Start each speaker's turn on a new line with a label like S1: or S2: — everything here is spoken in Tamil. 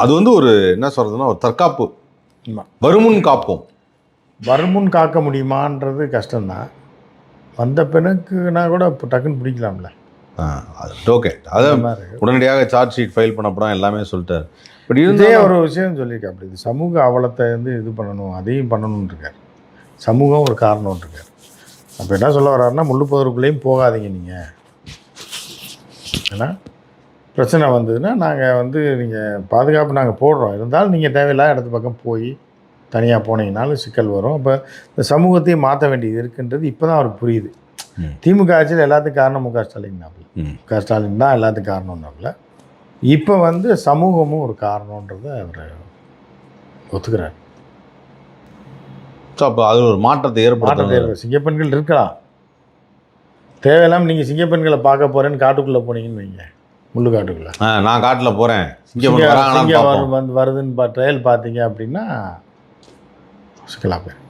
S1: அது வந்து ஒரு என்ன சொல்கிறதுன்னா ஒரு தற்காப்பு. வருமுன் காப்போம்.
S2: வருமுன் காக்க முடியுமான்றது கஷ்டம்தான். வந்த பிணக்குனா கூட இப்போ டக்குன்னு பிடிக்கலாம்ல.
S1: அது ஓகே. அதான் உடனடியாக சார்ஜ் ஷீட் ஃபைல் பண்ணப்படம் எல்லாமே சொல்லிட்டார். பட்
S2: இதே ஒரு விஷயம் சொல்லியிருக்கேன். அப்படி இது சமூக அவலத்தை வந்து இது பண்ணணும், அதையும் பண்ணணும்னு இருக்கார். சமூகம் ஒரு காரணம்னு இருக்கார். அப்போ என்ன சொல்ல வர்றாருன்னா, முள்ளு புதருக்குள்ளேயும் போகாதீங்க நீங்கள். ஏன்னா பிரச்சனை வந்ததுன்னா நாங்கள் வந்து நீங்கள் பாதுகாப்பு நாங்கள் போடுறோம், இருந்தாலும் நீங்கள் தேவையில்லாத இடத்து பக்கம் போய் தனியாக போனீங்கனாலும் சிக்கல் வரும். அப்போ இந்த சமூகத்தையும் மாற்ற வேண்டியது இருக்குன்றது இப்போ தான் அவருக்கு புரியுது. திமுக ஆட்சியில் எல்லாத்துக்கும் காரணம் முக ஸ்டாலின்னாப்புல. முக ஸ்டாலின் தான் எல்லாத்துக்கும் காரணம்னாப்புல. இப்போ வந்து சமூகமும் ஒரு காரணன்றத அவர் ஒத்துக்கிறார்.
S1: ஸோ அப்போ அது ஒரு மாற்றத்தை ஏற்படுத்த
S2: சிங்கப்பெண்கள் இருக்கலாம். தேவையில்லாமல் நீங்கள் சிங்கப்பெண்களை பார்க்க போகிறேன்னு காட்டுக்குள்ளே போனீங்கன்னு வைங்க, முள்ளு காட்டுக்குள்ளே.
S1: நான் காட்டில் போகிறேன்,
S2: சிங்கம் வந்து வருதுன்னு ட்ரையல் பார்த்தீங்க அப்படின்னா சிக்கலாக போயிடும்.